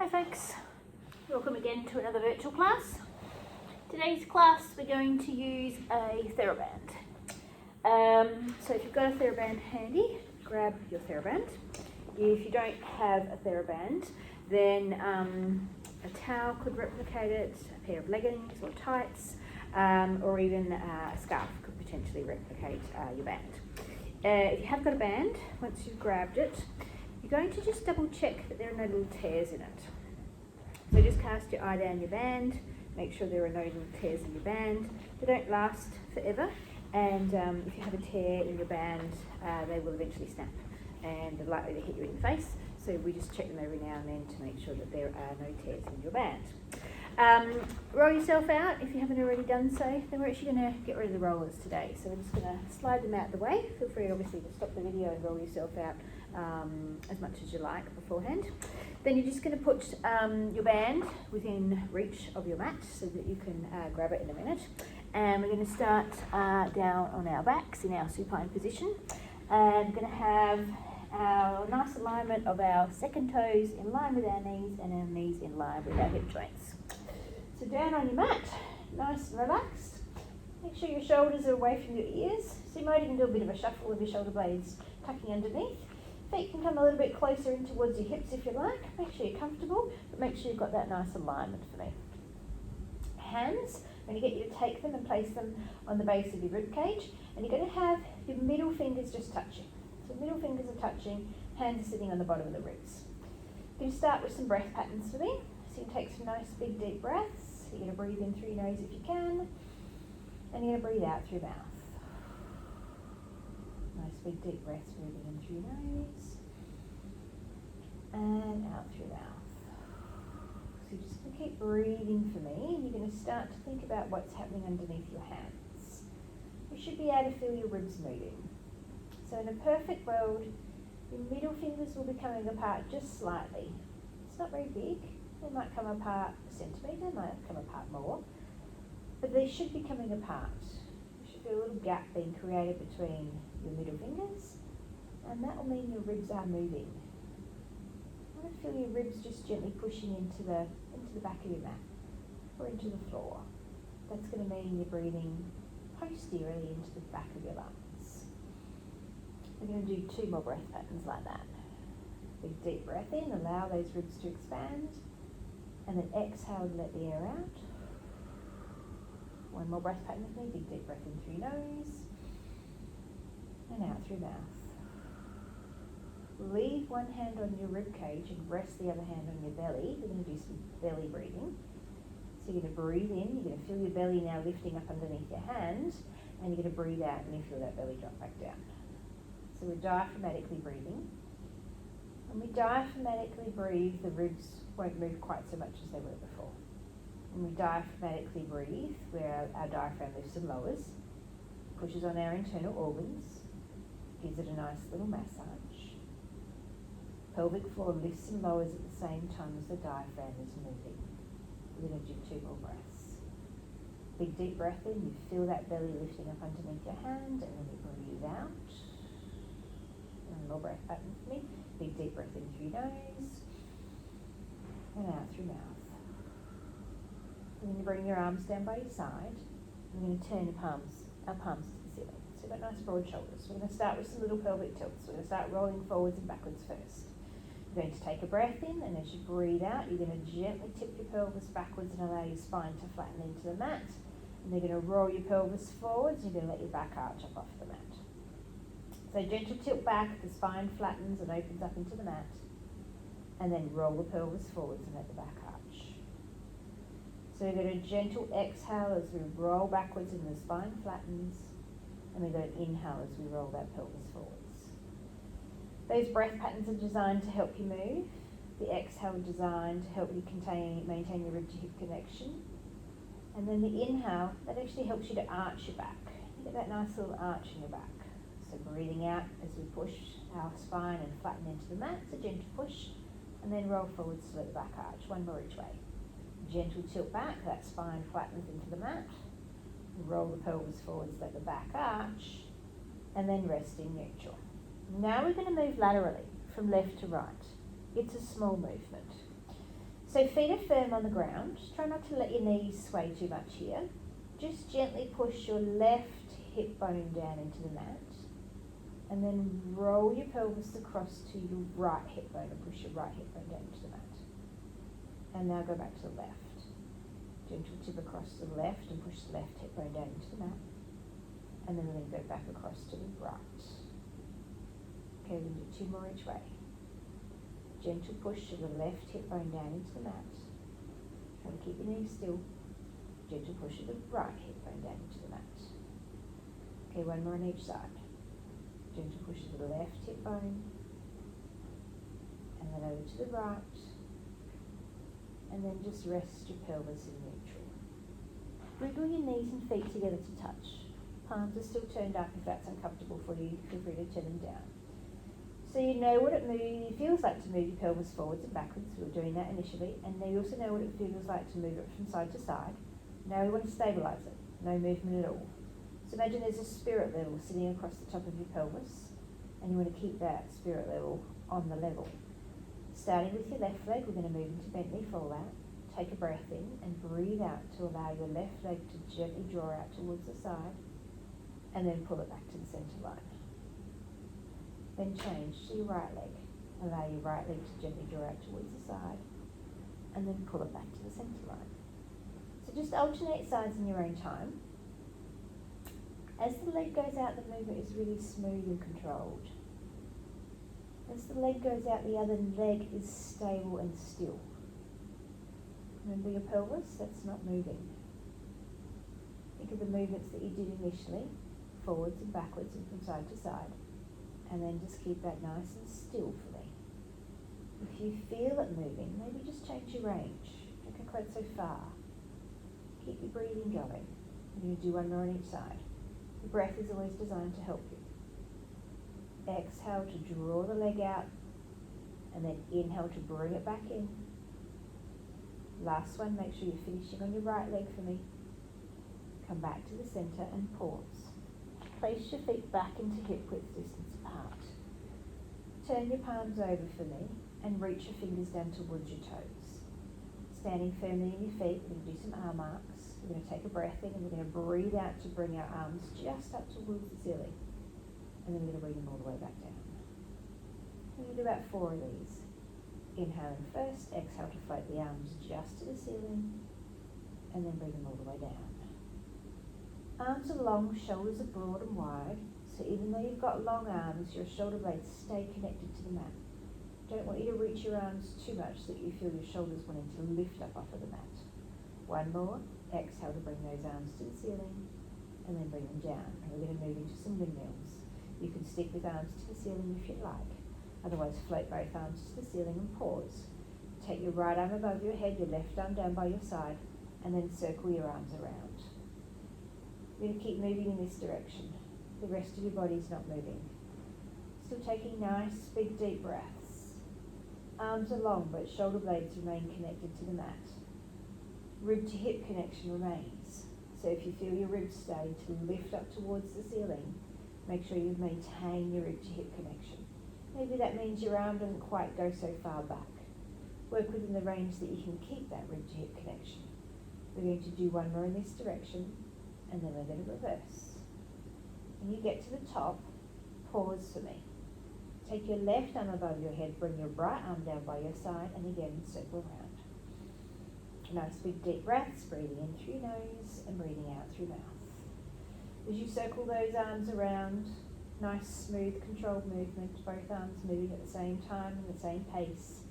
Hi folks, welcome again to another virtual class. Today's class we're going to use a theraband. So if you've got a theraband handy, grab your theraband. If you don't have a theraband, then a towel could replicate it, a pair of leggings or tights, or even a scarf could potentially replicate your band. If you have got a band, once you've grabbed it, you're going to just double check that there are no little tears in it. So just cast your eye down your band, make sure there are no little tears in your band. They don't last forever, and if you have a tear in your band, they will eventually snap and they're likely to hit you in the face. So we just check them every now and then to make sure that there are no tears in your band. Roll yourself out if you haven't already done so. Then we're actually going to get rid of the rollers today. So we're just going to slide them out the way. Feel free obviously to stop the video and roll yourself out as much as you like beforehand. Then you're just going to put your band within reach of your mat so that you can grab it in a minute. And we're going to start down on our backs in our supine position. And we're going to have our nice alignment of our second toes in line with our knees and our knees in line with our hip joints. So down on your mat, nice and relaxed. Make sure your shoulders are away from your ears. So you might even do a bit of a shuffle of your shoulder blades tucking underneath. Feet can come a little bit closer in towards your hips if you like. Make sure you're comfortable, but make sure you've got that nice alignment for me. Hands, I'm going to get you to take them and place them on the base of your rib cage, and you're going to have your middle fingers just touching. So middle fingers are touching, hands are sitting on the bottom of the ribs. You're going to start with some breath patterns for me. So you take some nice big deep breaths. You're going to breathe in through your nose if you can, and you're going to breathe out through your mouth. Nice big deep breaths, breathing in through your nose and out through your mouth. So you're just going to keep breathing for me, and you're going to start to think about what's happening underneath your hands. You should be able to feel your ribs moving. So in a perfect world, your middle fingers will be coming apart just slightly. It's not very big. They might come apart a centimetre, might come apart more, but they should be coming apart. There should be a little gap being created between your middle fingers, and that will mean your ribs are moving. I want to feel your ribs just gently pushing into the back of your mat or into the floor. That's going to mean you're breathing posteriorly into the back of your lungs. We're going to do 2 more breath patterns like that. Big deep breath in, allow those ribs to expand, and then exhale and let the air out. 1 more breath pattern with me, big deep breath in through your nose and out through your mouth. Leave one hand on your rib cage and rest the other hand on your belly. We're going to do some belly breathing. So you're going to breathe in, you're going to feel your belly now lifting up underneath your hand, and you're going to breathe out and you feel that belly drop back down. So we're diaphragmatically breathing. When we diaphragmatically breathe, the ribs won't move quite so much as they were before. When we diaphragmatically breathe, where our diaphragm lifts and lowers, pushes on our internal organs, gives it a nice little massage. Pelvic floor lifts and lowers at the same time as the diaphragm is moving. We're going to do 2 more breaths. Big deep breath in, you feel that belly lifting up underneath your hand, and then you breathe out. 1 more breath pattern for me. Big deep breath in through your nose and out through your mouth. And then you bring your arms down by your side. We're going to turn our palms to the ceiling. So we've got nice broad shoulders. We're going to start with some little pelvic tilts. We're going to start rolling forwards and backwards first. You're going to take a breath in, and as you breathe out, you're going to gently tip your pelvis backwards and allow your spine to flatten into the mat. And you're going to roll your pelvis forwards, and you're going to let your back arch up off the mat. So gentle tilt back, the spine flattens and opens up into the mat, and then roll the pelvis forwards and let the back arch. So we've got a gentle exhale as we roll backwards and the spine flattens, and we've got an inhale as we roll that pelvis forwards. Those breath patterns are designed to help you move. The exhale is designed to help you maintain your rib to hip connection. And then the inhale, that actually helps you to arch your back. You get that nice little arch in your back. So breathing out as we push our spine and flatten into the mat, it's a gentle push, and then roll forwards to let the back arch. 1 more each way. Gentle tilt back, that spine flattens into the mat. Roll the pelvis forwards, let the back arch, and then rest in neutral. Now we're going to move laterally from left to right. It's a small movement. So feet are firm on the ground. Try not to let your knees sway too much here. Just gently push your left hip bone down into the mat. And then roll your pelvis across to your right hip bone and push your right hip bone down into the mat. And now go back to the left. Gentle tip across to the left and push the left hip bone down into the mat. And then we're going to go back across to the right. Okay, we're going to do 2 more each way. Gentle push to the left hip bone down into the mat. Try to keep your knees still. Gentle push to the right hip bone down into the mat. Okay, 1 more on each side. Gentle push to the left hip bone. And then over to the right. And then just rest your pelvis in neutral. Wiggle your knees and feet together to touch. Palms are still turned up. If that's uncomfortable for you, feel free to turn them down. So you know what it feels like to move your pelvis forwards and backwards. We were doing that initially. And now you also know what it feels like to move it from side to side. Now we want to stabilise it. No movement at all. So imagine there's a spirit level sitting across the top of your pelvis. And you want to keep that spirit level on the level. Starting with your left leg, we're going to move into Bentley fallout. Take a breath in and breathe out to allow your left leg to gently draw out towards the side. And then pull it back to the centre line. Then change to your right leg. Allow your right leg to gently draw out towards the side. And then pull it back to the centre line. So just alternate sides in your own time. As the leg goes out, the movement is really smooth and controlled. As the leg goes out, the other leg is stable and still. Remember your pelvis? That's not moving. Think of the movements that you did initially, forwards and backwards and from side to side. And then just keep that nice and still for me. If you feel it moving, maybe just change your range. Don't go quite so far. Keep your breathing going. We're going to do 1 more on each side. The breath is always designed to help you. Exhale to draw the leg out, and then inhale to bring it back in. Last one, make sure you're finishing on your right leg for me. Come back to the centre and pause. Place your feet back into hip width distance apart. Turn your palms over for me and reach your fingers down towards your toes. Standing firmly in your feet, we're going to do some arm marks. We're going to take a breath in and we're going to breathe out to bring our arms just up towards the ceiling. And then we're going to bring them all the way back down. We're going to do about 4 of these. Inhaling first, exhale to float the arms just to the ceiling, and then bring them all the way down. Arms are long, shoulders are broad and wide, so even though you've got long arms, your shoulder blades stay connected to the mat. Don't want you to reach your arms too much so that you feel your shoulders wanting to lift up off of the mat. 1 more, exhale to bring those arms to the ceiling, and then bring them down. And we're going to move into some windmills. You can stick with arms to the ceiling if you'd like. Otherwise, float both arms to the ceiling and pause. Take your right arm above your head, your left arm down by your side, and then circle your arms around. You're going to keep moving in this direction. The rest of your body's not moving. Still taking nice, big, deep breaths. Arms are long, but shoulder blades remain connected to the mat. Rib to hip connection remains. So if you feel your ribs starting to lift up towards the ceiling, make sure you maintain your rib to hip connection. Maybe that means your arm doesn't quite go so far back. Work within the range that you can keep that rib to hip connection. We're going to do 1 more in this direction, and then we're going to reverse. When you get to the top, pause for me. Take your left arm above your head, bring your right arm down by your side, and again circle around. Nice big deep breaths, breathing in through your nose and breathing out through mouth. As you circle those arms around, nice, smooth, controlled movement, both arms moving at the same time and the same pace.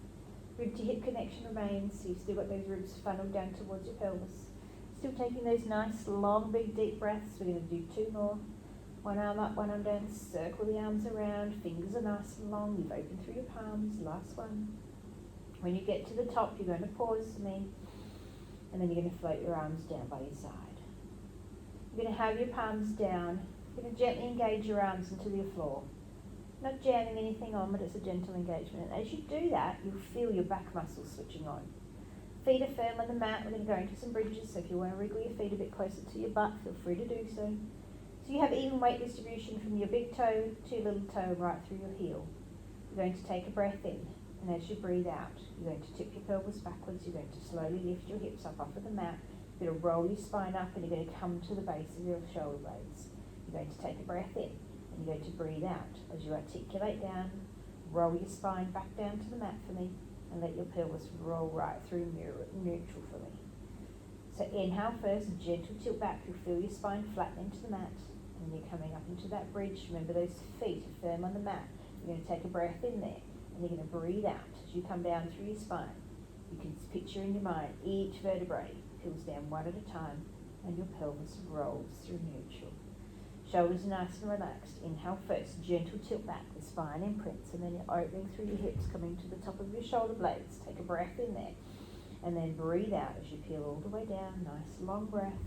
Rib to hip connection remains, so you've still got those ribs funneled down towards your pelvis. Still taking those nice, long, big, deep breaths. We're going to do 2 more. 1 arm up, 1 arm down, circle the arms around. Fingers are nice and long. You've opened through your palms. Last one. When you get to the top, you're going to pause for me, and then you're going to float your arms down by your side. You're going to have your palms down. You're going to gently engage your arms into the floor. Not jamming anything on, but it's a gentle engagement. And as you do that, you'll feel your back muscles switching on. Feet are firm on the mat. We're going to go into some bridges, so if you want to wriggle your feet a bit closer to your butt, feel free to do so. So you have even weight distribution from your big toe to your little toe right through your heel. You're going to take a breath in And as you breathe out, you're going to tip your pelvis backwards, you're going to slowly lift your hips up off of the mat, you're going to roll your spine up and you're going to come to the base of your shoulder blades. You're going to take a breath in and you're going to breathe out. As you articulate down, roll your spine back down to the mat for me and let your pelvis roll right through neutral for me. So inhale first, gentle tilt back, you'll feel your spine flatten into the mat and you're coming up into that bridge. Remember those feet are firm on the mat. You're going to take a breath in there. And you're going to breathe out as you come down through your spine. You can picture in your mind each vertebrae peels down one at a time and your pelvis rolls through neutral. Shoulders nice and relaxed. Inhale first, gentle tilt back, the spine imprints, and then you're opening through your hips, coming to the top of your shoulder blades. Take a breath in there. And then breathe out as you peel all the way down. Nice long breath.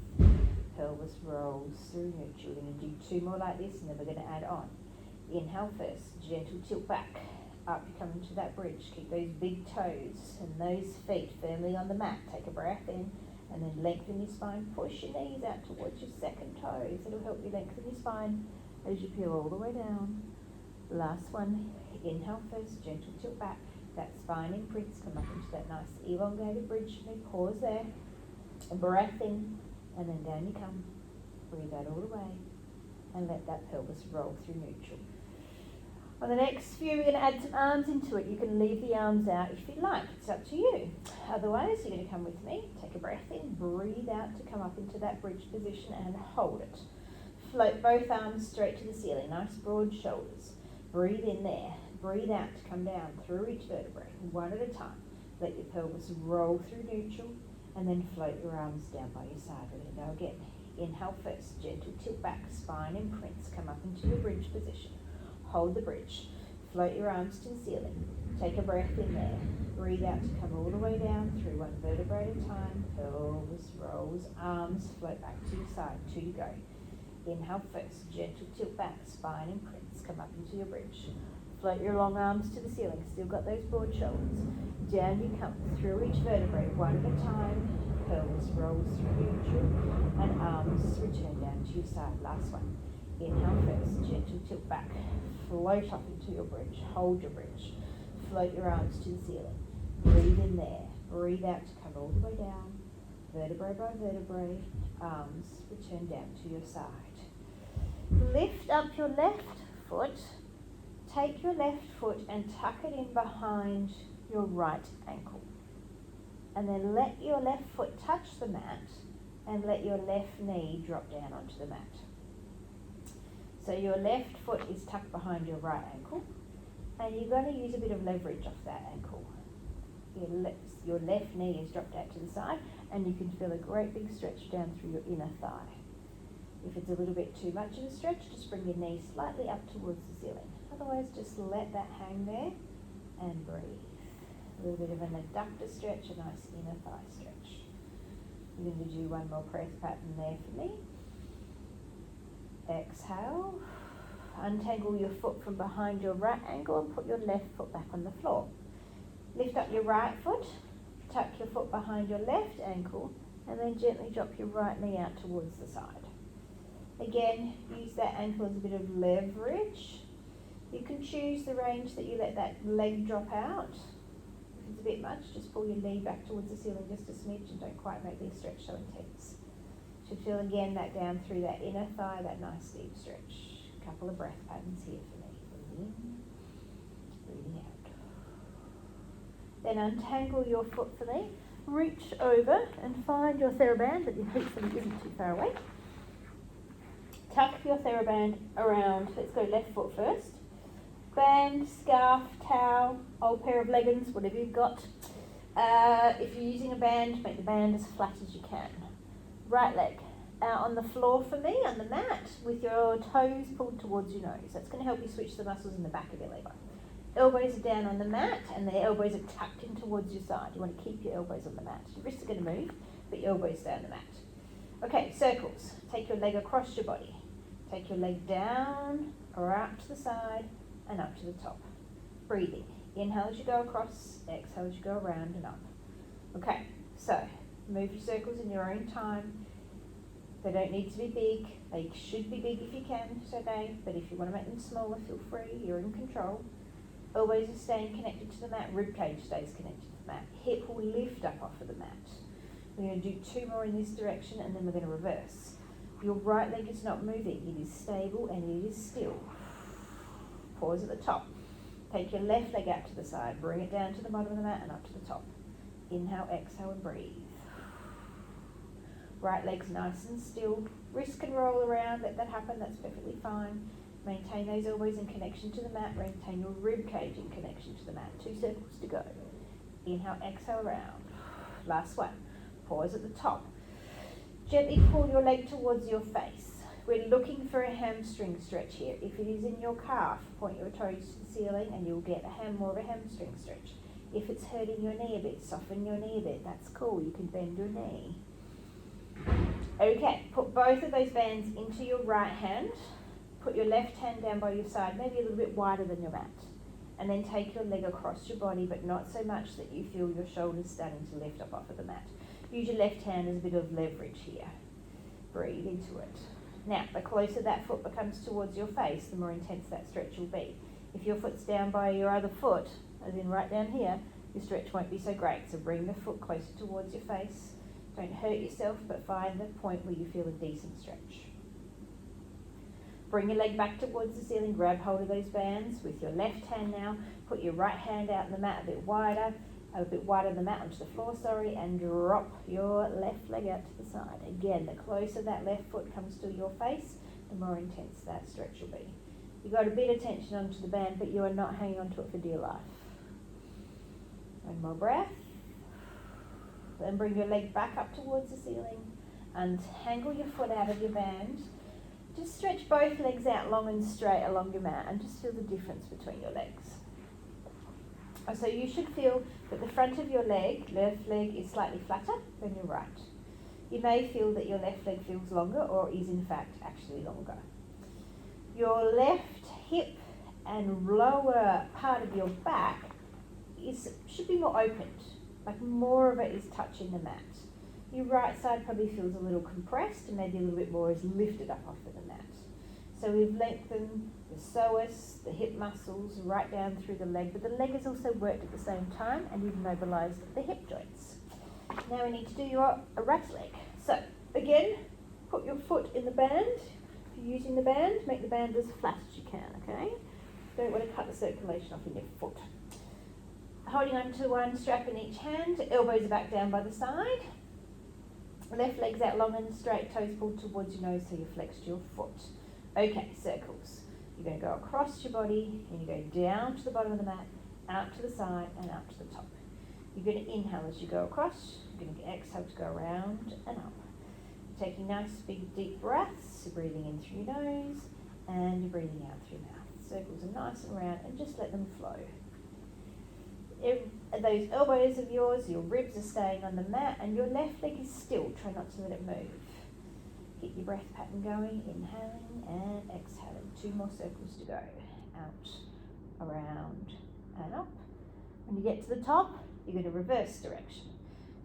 Pelvis rolls through neutral. We're going to do 2 more like this and then we're going to add on. Inhale first, gentle tilt back. Up, you come into that bridge. Keep those big toes and those feet firmly on the mat. Take a breath in and then lengthen your spine. Push your knees out towards your second toes. It'll help you lengthen your spine as you peel all the way down. Last one. Inhale first, gentle tilt back. That spine imprints. Come up into that nice elongated bridge. Pause there. A breath in and then down you come. Breathe out all the way and let that pelvis roll through neutral. On the next few, we're going to add some arms into it. You can leave the arms out if you like. It's up to you. Otherwise, you're going to come with me. Take a breath in. Breathe out to come up into that bridge position and hold it. Float both arms straight to the ceiling. Nice broad shoulders. Breathe in there. Breathe out to come down through each vertebrae, one at a time. Let your pelvis roll through neutral and then float your arms down by your side. We're going to go again. Inhale first. Gentle tilt back. Spine imprints. Come up into your bridge position. Hold the bridge. Float your arms to the ceiling. Take a breath in there. Breathe out to come all the way down through one vertebrae at a time. Pelvis rolls. Arms float back to your side. 2 to go. Inhale first. Gentle tilt back. Spine imprints. Come up into your bridge. Float your long arms to the ceiling. Still got those broad shoulders. Down you come through each vertebrae one at a time. Pelvis rolls through neutral and arms return down to your side. Last one. Inhale first, gentle tilt back, float up into your bridge, hold your bridge, float your arms to the ceiling, breathe in there, breathe out to come all the way down, vertebrae by vertebrae, arms return down to your side. Lift up your left foot, take your left foot and tuck it in behind your right ankle. And then let your left foot touch the mat and let your left knee drop down onto the mat. So your left foot is tucked behind your right ankle and you're going to use a bit of leverage off that ankle. Your left knee is dropped out to the side and you can feel a great big stretch down through your inner thigh. If it's a little bit too much of a stretch, just bring your knee slightly up towards the ceiling. Otherwise, just let that hang there and breathe. A little bit of an adductor stretch, a nice inner thigh stretch. You're going to do one more press pattern there for me. Exhale, untangle your foot from behind your right ankle and put your left foot back on the floor. Lift up your right foot, tuck your foot behind your left ankle and then gently drop your right knee out towards the side. Again, use that ankle as a bit of leverage. You can choose the range that you let that leg drop out. If it's a bit much, just pull your knee back towards the ceiling just a smidge and don't quite make the stretch so intense. Should feel again that down through that inner thigh, that nice deep stretch. A couple of breath patterns here for me. Breathing in, breathing out. Then untangle your foot for me. Reach over and find your theraband that hopefully isn't too far away. Tuck your theraband around. Let's go left foot first. Band, scarf, towel, old pair of leggings, whatever you've got. If you're using a band, make the band as flat as you can. Right leg on the floor for me, on the mat, with your toes pulled towards your nose. That's going to help you switch the muscles in the back of your leg. Elbows are down on the mat and the elbows are tucked in towards your side. You want to keep your elbows on the mat. Your wrists are going to move, but your elbows stay on the mat. Okay, circles. Take your leg across your body. Take your leg down or out to the side and up to the top. Breathing. Inhale as you go across, exhale as you go around and up. Okay, so move your circles in your own time. They don't need to be big. They should be big if you can, it's okay. But if you want to make them smaller, feel free. You're in control. Elbows are staying connected to the mat, rib cage stays connected to the mat. Hip will lift up off of the mat. We're going to do 2 more in this direction and then we're going to reverse. Your right leg is not moving, it is stable and it is still. Pause at the top. Take your left leg out to the side, bring it down to the bottom of the mat and up to the top. Inhale, exhale and breathe. Right leg's nice and still. Wrist can roll around, let that happen, that's perfectly fine. Maintain those elbows in connection to the mat, maintain your rib cage in connection to the mat. 2 circles to go. Inhale, exhale, round. Last one. Pause at the top. Gently pull your leg towards your face. We're looking for a hamstring stretch here. If it is in your calf, point your toes to the ceiling and you'll get more of a hamstring stretch. If it's hurting your knee a bit, soften your knee a bit. That's cool, you can bend your knee. Okay, put both of those bands into your right hand. Put your left hand down by your side, maybe a little bit wider than your mat. And then take your leg across your body, but not so much that you feel your shoulders starting to lift up off of the mat. Use your left hand as a bit of leverage here. Breathe into it. Now, the closer that foot becomes towards your face, the more intense that stretch will be. If your foot's down by your other foot, as in right down here, your stretch won't be so great. So bring the foot closer towards your face. Don't hurt yourself, but find the point where you feel a decent stretch. Bring your leg back towards the ceiling, grab hold of those bands with your left hand now. Put your right hand out in the mat a bit wider than the mat onto the floor, and drop your left leg out to the side. Again, the closer that left foot comes to your face, the more intense that stretch will be. You've got a bit of tension onto the band, but you are not hanging onto it for dear life. One more breath. Then bring your leg back up towards the ceiling. Untangle your foot out of your band. Just stretch both legs out long and straight along your mat and just feel the difference between your legs. So you should feel that the front of your leg, left leg, is slightly flatter than your right. You may feel that your left leg feels longer or is in fact actually longer. Your left hip and lower part of your back should be more opened, like more of it is touching the mat. Your right side probably feels a little compressed and maybe a little bit more is lifted up off of the mat. So we've lengthened the psoas, the hip muscles, right down through the leg, but the leg is also worked at the same time and we've mobilised the hip joints. Now we need to do your right leg. So again, put your foot in the band. If you're using the band, make the band as flat as you can, okay? Don't want to cut the circulation off in your foot. Holding on to one strap in each hand, elbows are back down by the side. Left leg's out long and straight, toes pulled towards your nose so you flex your foot. Okay, circles. You're going to go across your body and you go down to the bottom of the mat, out to the side and up to the top. You're going to inhale as you go across. You're going to exhale to go around and up. You're taking nice big deep breaths. You're breathing in through your nose and you're breathing out through your mouth. Circles are nice and round and just let them flow. Those elbows of yours, your ribs are staying on the mat and your left leg is still. Try not to let it move. Keep your breath pattern going, inhaling and exhaling. 2 more circles to go. Out, around and up. When you get to the top, you're going to reverse direction.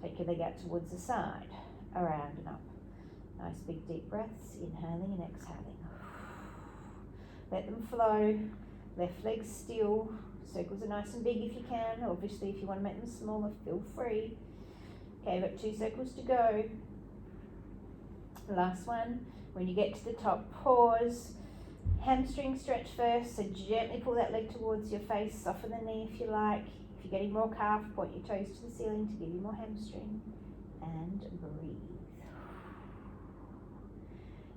Take your leg out towards the side, around and up. Nice big deep breaths, inhaling and exhaling. Let them flow. Left leg still. Circles are nice and big if you can. Obviously, if you want to make them smaller, feel free. Okay, we've got 2 circles to go. Last one. When you get to the top, pause. Hamstring stretch first, so gently pull that leg towards your face. Soften the knee if you like. If you're getting more calf, point your toes to the ceiling to give you more hamstring. And breathe.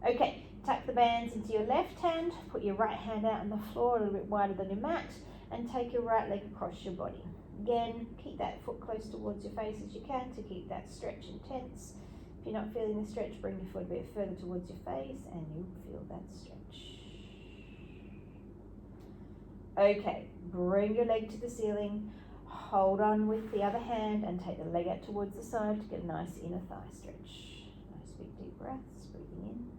Okay, tuck the bands into your left hand. Put your right hand out on the floor a little bit wider than your mat. And take your right leg across your body. Again, keep that foot close towards your face as you can to keep that stretch intense. If you're not feeling the stretch, bring your foot a bit further towards your face and you'll feel that stretch. Okay, bring your leg to the ceiling. Hold on with the other hand and take the leg out towards the side to get a nice inner thigh stretch. Nice big deep breaths, breathing in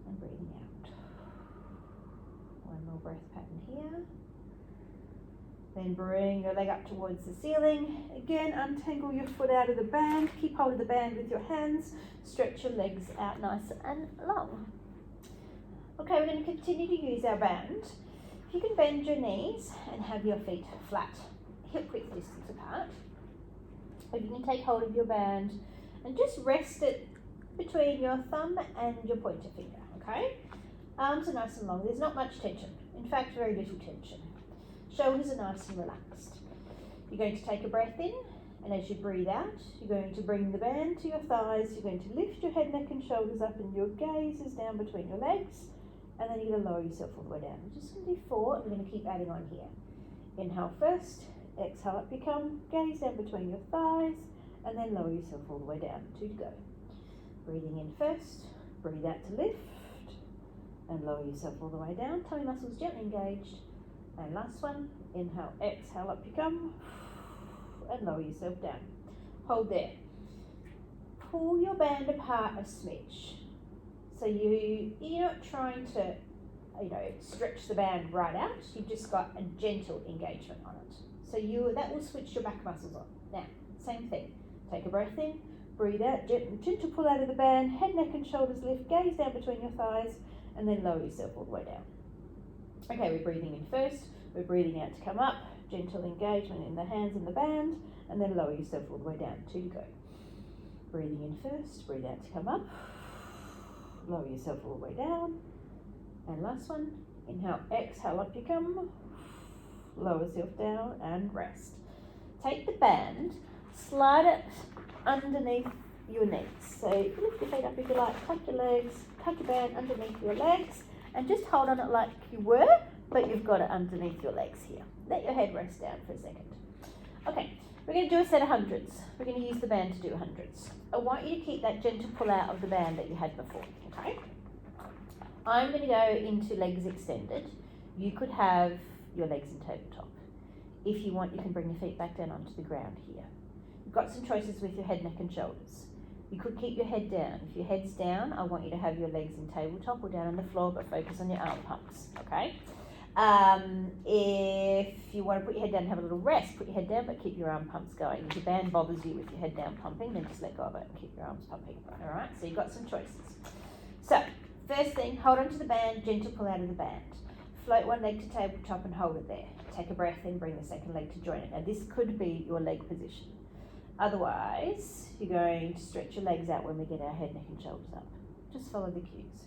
and breathing out. One more breath pattern here. Then bring your leg up towards the ceiling. Again, untangle your foot out of the band. Keep hold of the band with your hands. Stretch your legs out nice and long. Okay, we're going to continue to use our band. If you can bend your knees and have your feet flat, hip width distance apart, if you can take hold of your band and just rest it between your thumb and your pointer finger, okay? Arms are nice and long, there's not much tension, in fact very little tension. Shoulders are nice and relaxed. You're going to take a breath in, and as you breathe out, you're going to bring the band to your thighs, you're going to lift your head, neck and shoulders up and your gaze is down between your legs, and then you're going to lower yourself all the way down. We're just going to do 4, and we're going to keep adding on here. Inhale first, exhale up you come, gaze down between your thighs, and then lower yourself all the way down. 2 to go. Breathing in first, breathe out to lift, and lower yourself all the way down. Tummy muscles gently engaged. And last one, inhale, exhale, up you come, and lower yourself down. Hold there. Pull your band apart a smidge. So you're not trying to, stretch the band right out. You've just got a gentle engagement on it. So that will switch your back muscles on. Now, same thing. Take a breath in, breathe out, gentle pull out of the band, head, neck and shoulders lift, gaze down between your thighs, and then lower yourself all the way down. Okay, we're breathing in first, we're breathing out to come up, gentle engagement in the hands and the band, and then lower yourself all the way down. 2 to go. Breathing in first, breathe out to come up, lower yourself all the way down, and last one, inhale, exhale, up you come, lower yourself down and rest. Take the band, slide it underneath your knees. So lift your feet up if you like, tuck your legs, tuck your band underneath your legs, and just hold on it like you were, but you've got it underneath your legs here. Let your head rest down for a second. Okay, we're going to do a set of hundreds. We're going to use the band to do hundreds. I want you to keep that gentle pull out of the band that you had before, okay? I'm going to go into legs extended. You could have your legs in tabletop. If you want, you can bring your feet back down onto the ground here. You've got some choices with your head, neck and shoulders. You could keep your head down. If your head's down, I want you to have your legs in tabletop or down on the floor, but focus on your arm pumps, okay? If you want to put your head down and have a little rest, put your head down, but keep your arm pumps going. If your band bothers you with your head down pumping, then just let go of it and keep your arms pumping, all right? So you've got some choices. So, first thing, hold onto the band, gentle pull out of the band. Float one leg to tabletop and hold it there. Take a breath in, bring the second leg to join it. Now this could be your leg position. Otherwise, you're going to stretch your legs out when we get our head, neck and shoulders up. Just follow the cues.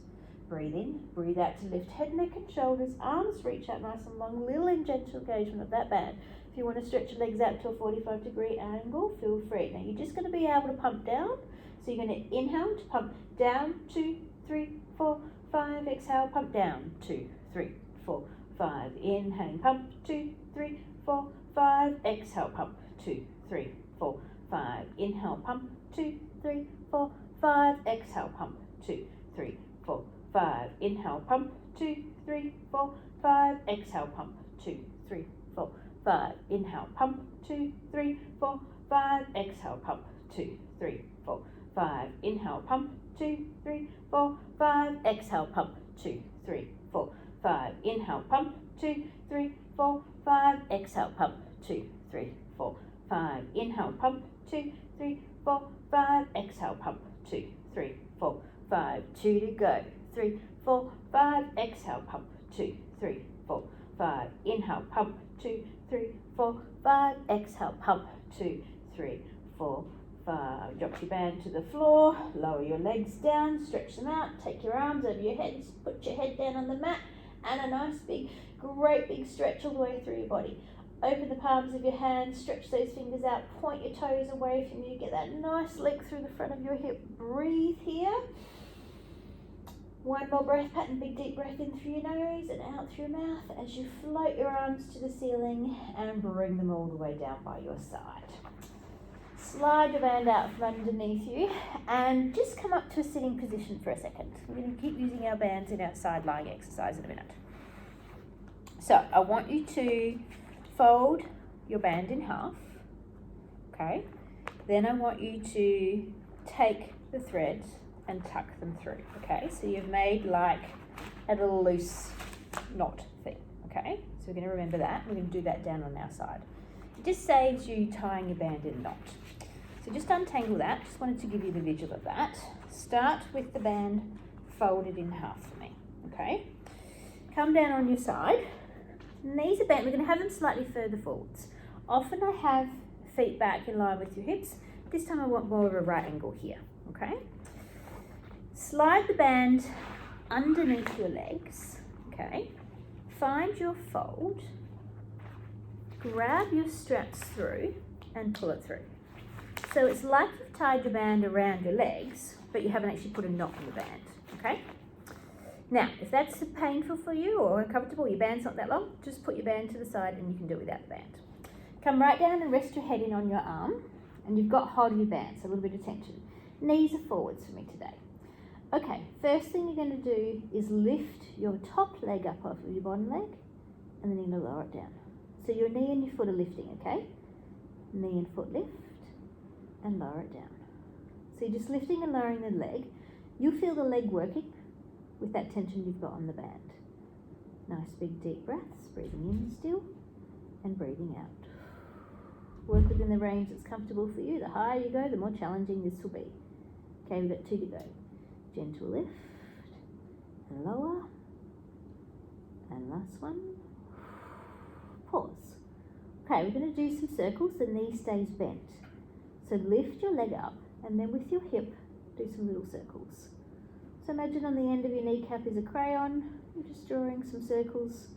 Breathe in, breathe out to lift head, neck and shoulders, arms reach out nice and long, little and gentle engagement of that band. If you want to stretch your legs out to a 45-degree angle, feel free. Now you're just going to be able to pump down. So you're going to inhale to pump down, 2, 3, 4, 5, exhale, pump down, 2, 3, 4, 5, inhale, pump, 2, 3, 4, 5, exhale, pump, 2, 3, 4, 5, inhale, pump, 2, 3, 4, 5, exhale, pump, 2, 3, 4, 5, inhale, pump, 2, 3, 4, 5, exhale, pump, 2, 3, 4, 5, inhale, pump, 2, 3, 4, 5, exhale, pump, 2, 3, 4, 5, inhale, pump, 2, 3, 4, 5, exhale, pump, 2, 3, 4, 5, inhale, pump, 2, 3, 4, 5, exhale, pump, 2, 3, 4, 5, inhale, pump, 2, 3, 4, 5, exhale, pump, 2, 3, 4, 5, 2 to go, 3, 4, 5, exhale, pump, 2, 3, 4, 5, inhale, pump, 2, 3, 4, 5, exhale, pump, 2, 3, 4, 5. Drop your band to the floor, lower your legs down, stretch them out, take your arms over your head, put your head down on the mat, and a nice big, great big stretch all the way through your body. Open the palms of your hands, stretch those fingers out, point your toes away from you, get that nice length through the front of your hip. Breathe here. One more breath pattern, big deep breath in through your nose and out through your mouth as you float your arms to the ceiling and bring them all the way down by your side. Slide your band out from underneath you and just come up to a sitting position for a second. We're going to keep using our bands in our side lying exercise in a minute. So I want you to fold your band in half, okay? Then I want you to take the threads and tuck them through, okay? So you've made like a little loose knot thing, okay? So we're going to remember that. We're going to do that down on our side. It just saves you tying your band in a knot. So just untangle that. Just wanted to give you the visual of that. Start with the band folded in half for me, okay? Come down on your side Knees are bent. We're going to have them slightly further forwards. Often I have feet back in line with your hips. This time I want more of a right angle here, okay? Slide the band underneath your legs, okay? Find your fold, grab your straps through and pull it through. So it's like you've tied the band around your legs, but you haven't actually put a knot in the band, okay? Now, if that's painful for you or uncomfortable, your band's not that long, just put your band to the side and you can do it without the band. Come right down and rest your head in on your arm, and you've got hold of your band, so a little bit of tension. Knees are forwards for me today. Okay, first thing you're going to do is lift your top leg up off of your bottom leg, and then you're going to lower it down. So your knee and your foot are lifting, okay? Knee and foot lift, and lower it down. So you're just lifting and lowering the leg. You feel the leg working with that tension you've got on the band. Nice big deep breaths, breathing in still, and breathing out. Work within the range that's comfortable for you. The higher you go, the more challenging this will be. Okay, we've got 2 to go. Gentle lift, and lower, and last one, pause. Okay, we're going to do some circles. The knee stays bent. So lift your leg up, and then with your hip, do some little circles. So imagine on the end of your kneecap is a crayon. You're just drawing some circles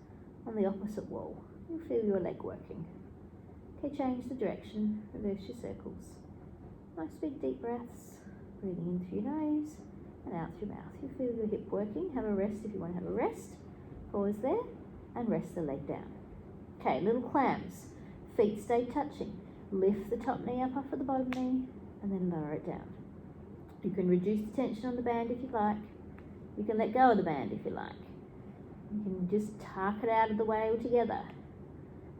on the opposite wall. You'll feel your leg working. Okay, change the direction, reverse your circles. Nice big deep breaths, breathing in through your nose and out through your mouth. You feel your hip working. Have a rest if you want to have a rest. Pause there and rest the leg down. Okay, little clams. Feet stay touching. Lift the top knee up off of the bottom knee and then lower it down. You can reduce the tension on the band if you like. You can let go of the band if you like. You can just tuck it out of the way altogether.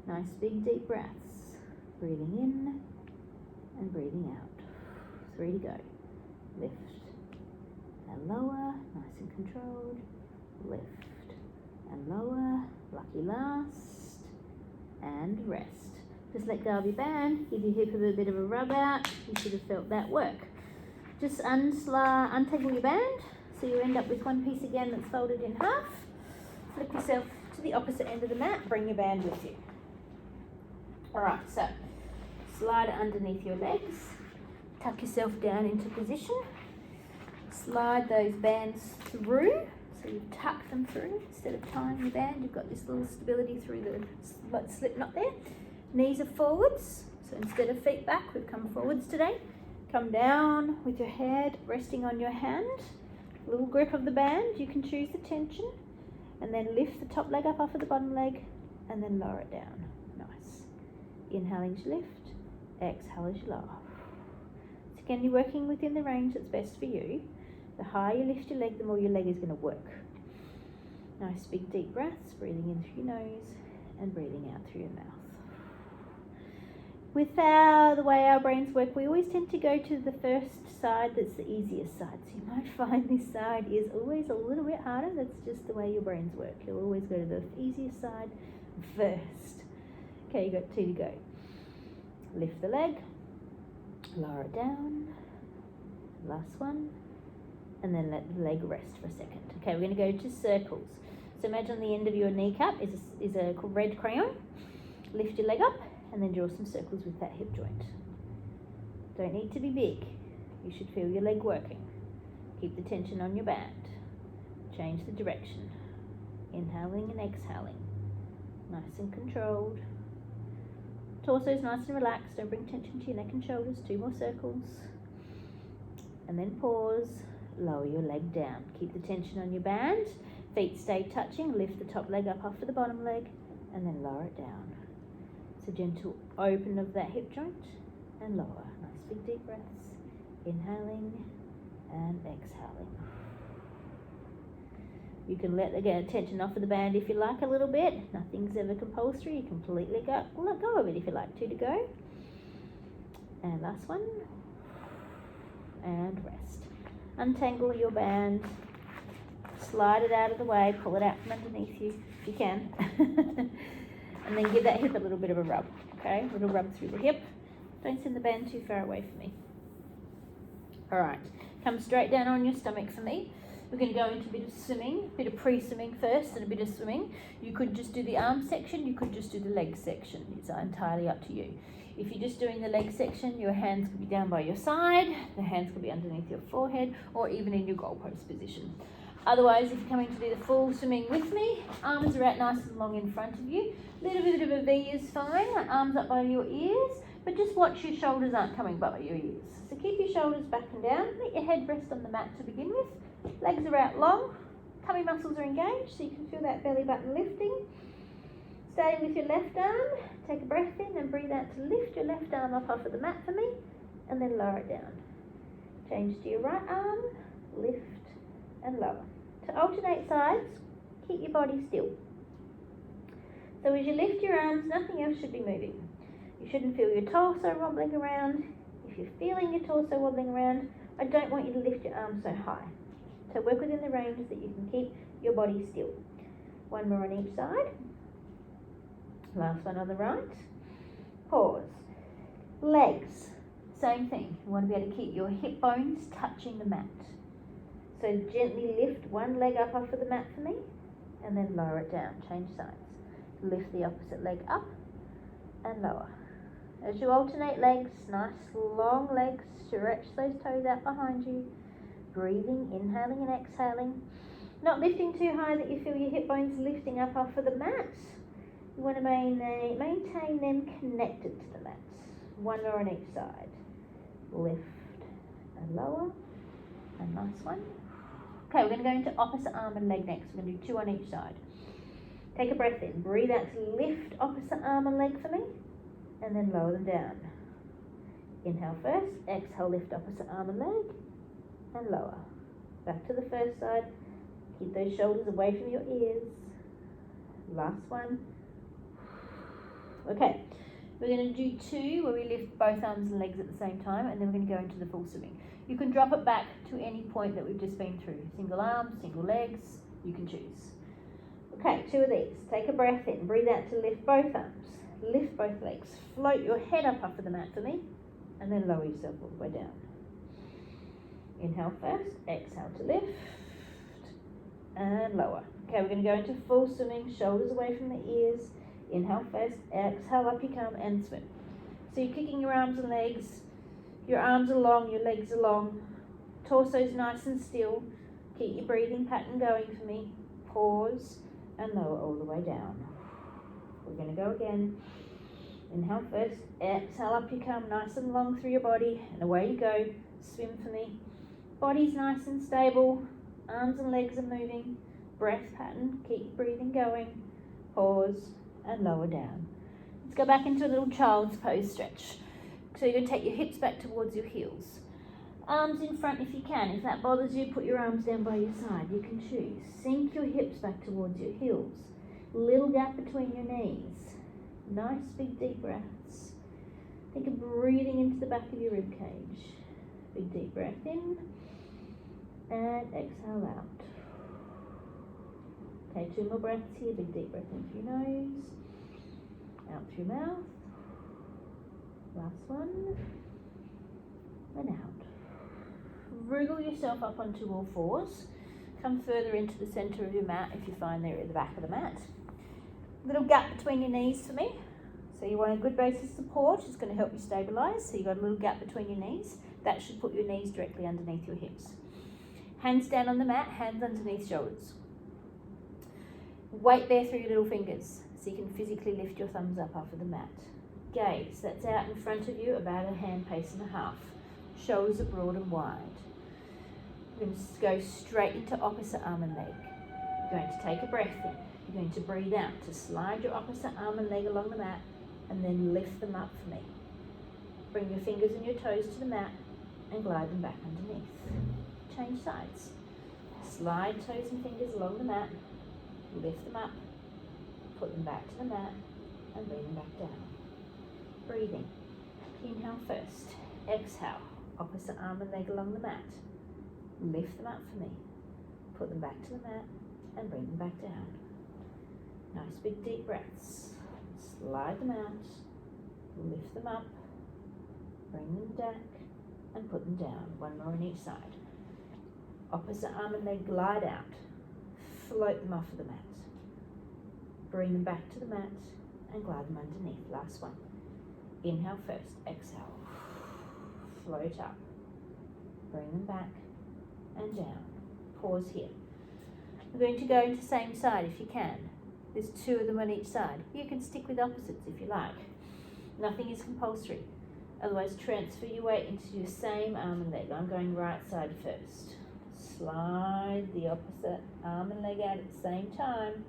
Nice big deep breaths. Breathing in and breathing out. 3 to go. Lift and lower, nice and controlled. Lift and lower, lucky last, and rest. Just let go of your band, give your hip a bit of a rub out. You should have felt that work. Just untangle your band so you end up with one piece again that's folded in half. Flip yourself to the opposite end of the mat, bring your band with you. Alright, so slide it underneath your legs, tuck yourself down into position, slide those bands through, so you tuck them through. Instead of tying your band, you've got this little stability through the slip knot there. Knees are forwards, so instead of feet back, we've come forwards today. Come down with your head resting on your hand, a little grip of the band, you can choose the tension, and then lift the top leg up off of the bottom leg, and then lower it down. Nice. Inhaling as you lift, exhale as you lower. So again, you're working within the range that's best for you. The higher you lift your leg, the more your leg is going to work. Nice big deep breaths, breathing in through your nose and breathing out through your mouth. With the way our brains work, we always tend to go to the first side that's the easiest side. So you might find this side is always a little bit harder. That's just the way your brains work. You'll always go to the easiest side first. Okay, you've got 2 to go. Lift the leg, lower it down, last one, and then let the leg rest for a second. Okay, we're going to go to circles. So imagine on the end of your kneecap is a red crayon. Lift your leg up, and then draw some circles with that hip joint. Don't need to be big. You should feel your leg working. Keep the tension on your band. Change the direction. Inhaling and exhaling. Nice and controlled. Torso is nice and relaxed. Don't bring tension to your neck and shoulders. 2 more circles. And then pause. Lower your leg down. Keep the tension on your band. Feet stay touching. Lift the top leg up off of the bottom leg, and then lower it down. So gentle open of that hip joint and lower. Nice big deep breaths. Inhaling and exhaling. You can let the tension off of the band if you like a little bit. Nothing's ever compulsory. You completely let go of it if you like. 2 to go. And last one. And rest. Untangle your band. Slide it out of the way. Pull it out from underneath you if you can. And then give that hip a little bit of a rub. Okay, a little rub through the hip. Don't send the band too far away from me. Alright, come straight down on your stomach for me. We're going to go into a bit of swimming, a bit of pre-swimming first and a bit of swimming. You could just do the arm section, you could just do the leg section. It's entirely up to you. If you're just doing the leg section, your hands could be down by your side, the hands could be underneath your forehead, or even in your goalpost position. Otherwise, if you're coming to do the full swimming with me, arms are out nice and long in front of you. A little bit of a V is fine, arms up by your ears, but just watch your shoulders aren't coming by your ears. So keep your shoulders back and down, let your head rest on the mat to begin with. Legs are out long, tummy muscles are engaged, so you can feel that belly button lifting. Starting with your left arm, take a breath in and breathe out to lift your left arm up off of the mat for me, and then lower it down. Change to your right arm, lift and lower. To alternate sides, keep your body still. So as you lift your arms, nothing else should be moving. You shouldn't feel your torso wobbling around. If you're feeling your torso wobbling around, I don't want you to lift your arms so high. So work within the range that you can keep your body still. One more on each side. Last one on the right. Pause. Legs, same thing. You want to be able to keep your hip bones touching the mat. So gently lift one leg up off of the mat for me, and then lower it down. Change sides. Lift the opposite leg up and lower. As you alternate legs, nice long legs, stretch those toes out behind you. Breathing, inhaling and exhaling. Not lifting too high that you feel your hip bones lifting up off of the mat. You want to maintain them connected to the mat. One more on each side. Lift and lower. And nice one. Okay, we're going to go into opposite arm and leg next. We're going to do 2 on each side. Take a breath in. Breathe out to lift opposite arm and leg for me. And then lower them down. Inhale first. Exhale, lift opposite arm and leg. And lower. Back to the first side. Keep those shoulders away from your ears. Last one. Okay, we're going to do 2 where we lift both arms and legs at the same time, and then we're going to go into the full swimming. You can drop it back to any point that we've just been through. Single arms, single legs, you can choose. Okay, 2 of these. Take a breath in. Breathe out to lift both arms. Lift both legs. Float your head up off of the mat for me, and then lower yourself all the way down. Inhale first. Exhale to lift. And lower. Okay, we're going to go into full swimming. Shoulders away from the ears. Inhale first. Exhale, up you come and swim. So you're kicking your arms and legs. Your arms are long, your legs are long. Torso's nice and still. Keep your breathing pattern going for me. Pause and lower all the way down. We're going to go again. Inhale first. Exhale, up you come, nice and long through your body. And away you go. Swim for me. Body's nice and stable. Arms and legs are moving. Breath pattern. Keep breathing going. Pause and lower down. Let's go back into a little child's pose stretch. So you're going to take your hips back towards your heels. Arms in front if you can. If that bothers you, put your arms down by your side. You can choose. Sink your hips back towards your heels. Little gap between your knees. Nice big deep breaths. Think of breathing into the back of your rib cage. Big deep breath in. And exhale out. Okay, 2 more breaths here. Big deep breath in through your nose. Out through your mouth. Last one. And out. Wriggle yourself up onto all fours. Come further into the centre of your mat if you find they're at the back of the mat. Little gap between your knees for me. So you want a good base of support. It's going to help you stabilise. So you've got a little gap between your knees. That should put your knees directly underneath your hips. Hands down on the mat, hands underneath shoulders. Weight there through your little fingers so you can physically lift your thumbs up off of the mat. Gaze, that's out in front of you about a hand pace and a half. Shoulders are broad and wide. You're going to go straight into opposite arm and leg. You're going to take a breath in. You're going to breathe out to slide your opposite arm and leg along the mat and then lift them up for me. Bring your fingers and your toes to the mat and glide them back underneath. Change sides. Slide toes and fingers along the mat, lift them up, put them back to the mat and bring them back down. Breathing. Inhale first. Exhale. Opposite arm and leg along the mat. Lift them up for me. Put them back to the mat and bring them back down. Nice big deep breaths. Slide them out. Lift them up. Bring them back and put them down. 1 more on each side. Opposite arm and leg, glide out. Float them off of the mat. Bring them back to the mat and glide them underneath. Last one. Inhale first, exhale. Float up. Bring them back and down. Pause here. We're going to go into same side if you can. There's 2 of them on each side. You can stick with opposites if you like. Nothing is compulsory. Otherwise, transfer your weight into your same arm and leg. I'm going right side first. Slide the opposite arm and leg out at the same time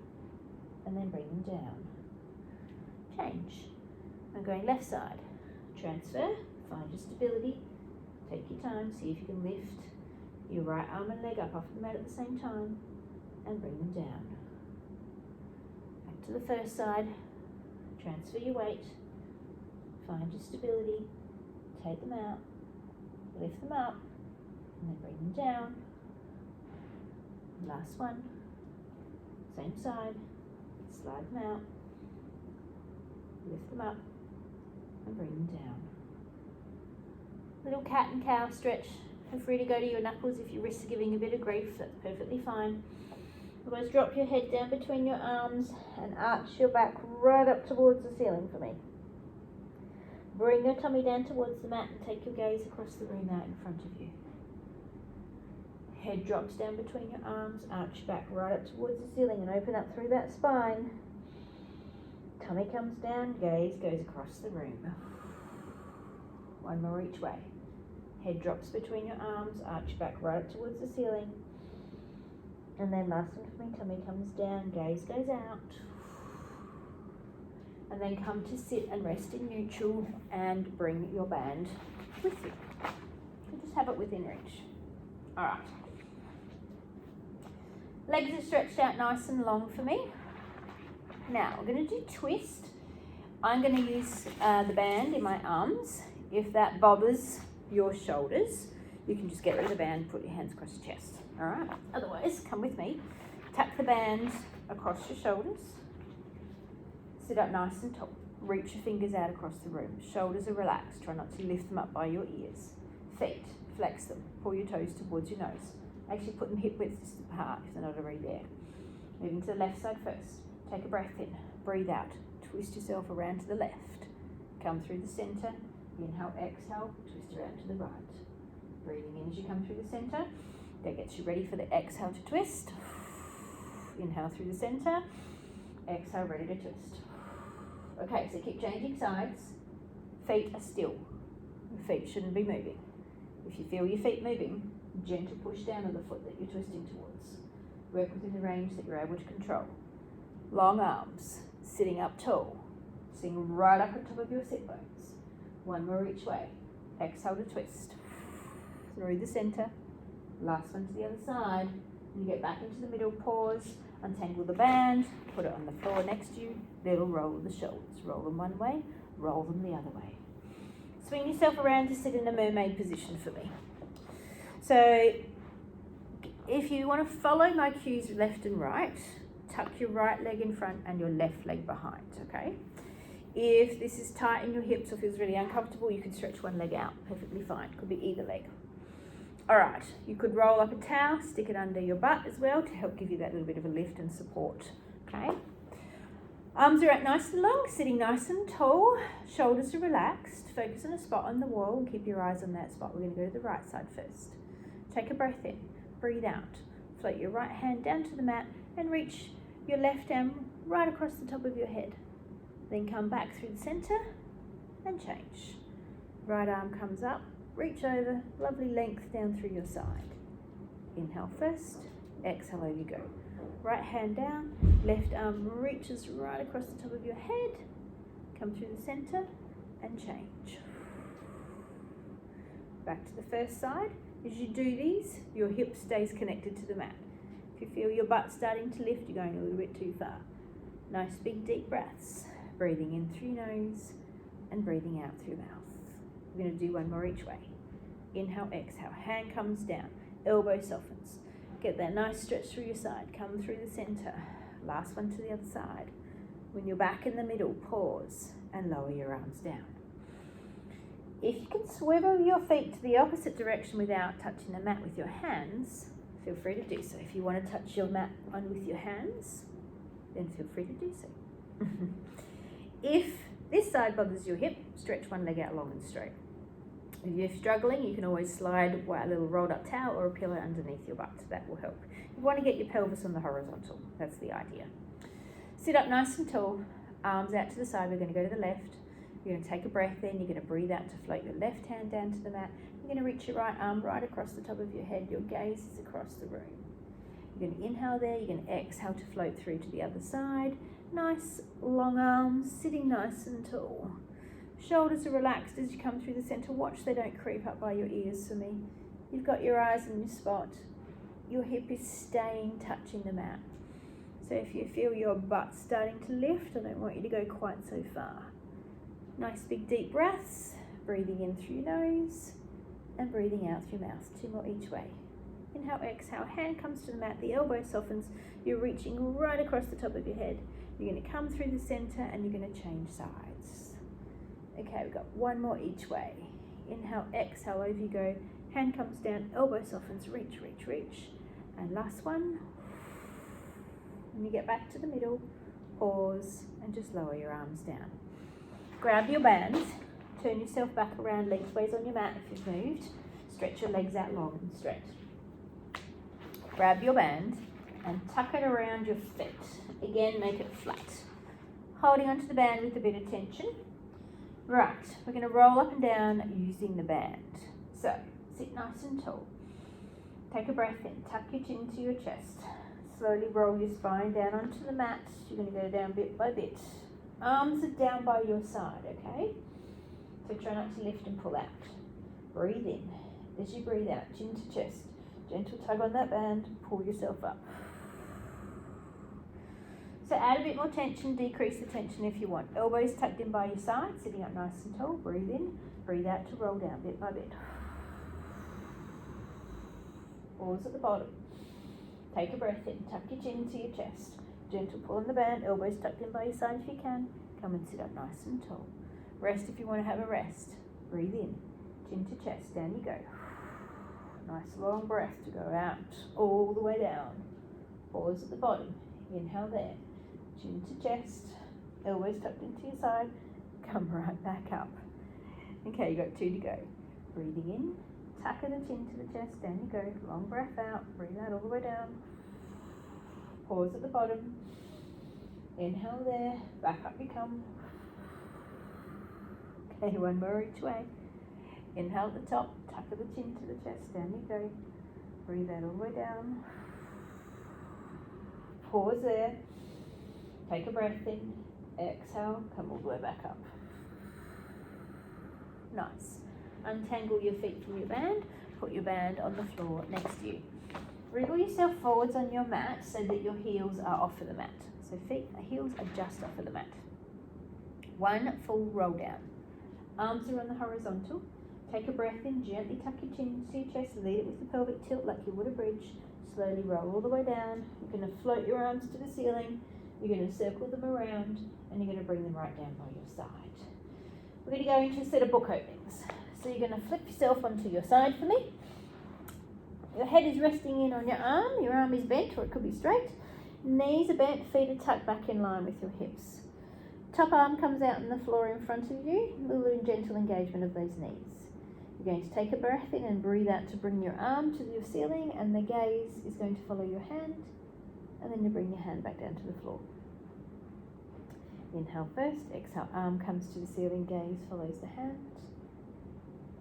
and then bring them down. Change. I'm going left side. Transfer, find your stability, take your time, see if you can lift your right arm and leg up off the mat at the same time and bring them down. Back to the first side, transfer your weight, find your stability, take them out, lift them up and then bring them down. Last one, same side, slide them out, lift them up and bring them down. Little cat and cow stretch. Feel free to go to your knuckles if your wrists are giving a bit of grief, that's perfectly fine. Otherwise, drop your head down between your arms and arch your back right up towards the ceiling for me. Bring your tummy down towards the mat and take your gaze across the room out in front of you. Head drops down between your arms, arch your back right up towards the ceiling and open up through that spine. Tummy comes down, gaze goes across the room. One more each way. Head drops between your arms, arch your back right up towards the ceiling. And then last one for me, tummy comes down, gaze goes out. And then come to sit and rest in neutral and bring your band with you. So just have it within reach. All right. Legs are stretched out nice and long for me. Now we're going to do twist. I'm going to use the band in my arms. If that bothers your shoulders, you can just get rid of the band, put your hands across your chest. All right. Otherwise, come with me. Tuck the band across your shoulders. Sit up nice and tall. Reach your fingers out across the room. Shoulders are relaxed. Try not to lift them up by your ears. Feet, flex them. Pull your toes towards your nose. Actually put them hip width distance apart if they're not already there. Moving to the left side first. Take a breath in. Breathe out. Twist yourself around to the left. Come through the center. Inhale, exhale. Twist around to the right. Breathing in as you come through the center. That gets you ready for the exhale to twist. Inhale through the center. Exhale, ready to twist. Okay, so keep changing sides. Feet are still. Your feet shouldn't be moving. If you feel your feet moving, gentle push down on the foot that you're twisting towards. Work within the range that you're able to control. Long arms, sitting up tall, sitting right up on top of your sit bones. One more each way. Exhale to twist. Through the center. Last one to the other side. And you get back into the middle, pause, untangle the band, put it on the floor next to you, little roll of the shoulders. Roll them one way, roll them the other way. Swing yourself around to sit in a mermaid position for me. So if you want to follow my cues left and right, tuck your right leg in front and your left leg behind, okay? If this is tight in your hips or feels really uncomfortable, you can stretch one leg out, perfectly fine. Could be either leg. All right, you could roll up a towel, stick it under your butt as well to help give you that little bit of a lift and support, okay? Arms are out nice and long, sitting nice and tall, shoulders are relaxed. Focus on a spot on the wall and keep your eyes on that spot. We're going to go to the right side first. Take a breath in, breathe out. Float your right hand down to the mat and reach your left arm right across the top of your head. Then come back through the center and change. Right arm comes up, reach over, lovely length down through your side. Inhale first, exhale, over you go. Right hand down, left arm reaches right across the top of your head. Come through the center and change. Back to the first side. As you do these, your hip stays connected to the mat. If you feel your butt starting to lift, you're going a little bit too far. Nice big deep breaths. Breathing in through nose and breathing out through mouth. We're going to do one more each way. Inhale, exhale. Hand comes down. Elbow softens. Get that nice stretch through your side. Come through the center. Last one to the other side. When you're back in the middle, pause and lower your arms down. If you can swivel your feet to the opposite direction without touching the mat with your hands, feel free to do so. If you want to touch your mat on with your hands, then feel free to do so. If this side bothers your hip, stretch one leg out long and straight. If you're struggling, you can always slide a little rolled up towel or a pillow underneath your butt. That will help. You want to get your pelvis on the horizontal. That's the idea. Sit up nice and tall, arms out to the side. We're going to go to the left. You're going to take a breath in. You're going to breathe out to float your left hand down to the mat. You're going to reach your right arm right across the top of your head. Your gaze is across the room. You're going to inhale there. You're going to exhale to float through to the other side. Nice long arms, sitting nice and tall. Shoulders are relaxed as you come through the center. Watch they don't creep up by your ears for me. You've got your eyes in your spot. Your hip is staying touching the mat. So if you feel your butt starting to lift, I don't want you to go quite so far. Nice big deep breaths. Breathing in through your nose and breathing out through your mouth. 2 more each way. Inhale, exhale. Hand comes to the mat. The elbow softens. You're reaching right across the top of your head. You're going to come through the center and you're going to change sides. Okay, we've got 1 more each way. Inhale, exhale, over you go. Hand comes down, elbow softens, reach, reach, reach. And last one. When you get back to the middle, pause and just lower your arms down. Grab your bands, turn yourself back around lengthways on your mat if you've moved. Stretch your legs out long and straight. Grab your band and tuck it around your feet. Again, make it flat. Holding onto the band with a bit of tension. Right, we're going to roll up and down using the band. So, sit nice and tall. Take a breath in, tuck your chin to your chest. Slowly roll your spine down onto the mat. You're going to go down bit by bit. Arms are down by your side, okay? So try not to lift and pull out. Breathe in. As you breathe out, chin to chest. Gentle tug on that band, pull yourself up. So add a bit more tension, decrease the tension if you want. Elbows tucked in by your side, sitting up nice and tall. Breathe in, breathe out to roll down bit by bit. Pause at the bottom. Take a breath in, tuck your chin to your chest. Gentle pull on the band, elbows tucked in by your side if you can. Come and sit up nice and tall. Rest if you want to have a rest. Breathe in, chin to chest, down you go. Nice long breath to go out, all the way down. Pause at the bottom. Inhale there. Chin to chest, elbows tucked into your side, come right back up. Okay, you've got 2 to go. Breathing in, tuck the chin to the chest, down you go. Long breath out, breathe out all the way down. Pause at the bottom. Inhale there, back up you come. Okay, 1 more each way. Inhale at the top, tuck the chin to the chest, down you go. Breathe out all the way down. Pause there. Take a breath in. Exhale, come all the way back up. Nice. Untangle your feet from your band. Put your band on the floor next to you. Wriggle yourself forwards on your mat so that your heels are off of the mat. So heels are just off of the mat. 1 full roll down. Arms are on the horizontal. Take a breath in, gently tuck your chin to your chest, lead it with the pelvic tilt like you would a bridge. Slowly roll all the way down. You're going to float your arms to the ceiling. You're going to circle them around and you're going to bring them right down by your side. We're going to go into a set of book openings. So you're going to flip yourself onto your side for me. Your head is resting in on your arm is bent or it could be straight. Knees are bent, feet are tucked back in line with your hips. Top arm comes out on the floor in front of you, a little gentle engagement of those knees. You're going to take a breath in and breathe out to bring your arm to your ceiling, and the gaze is going to follow your hand, and then you bring your hand back down to the floor. Inhale first, exhale, arm comes to the ceiling, gaze follows the hand,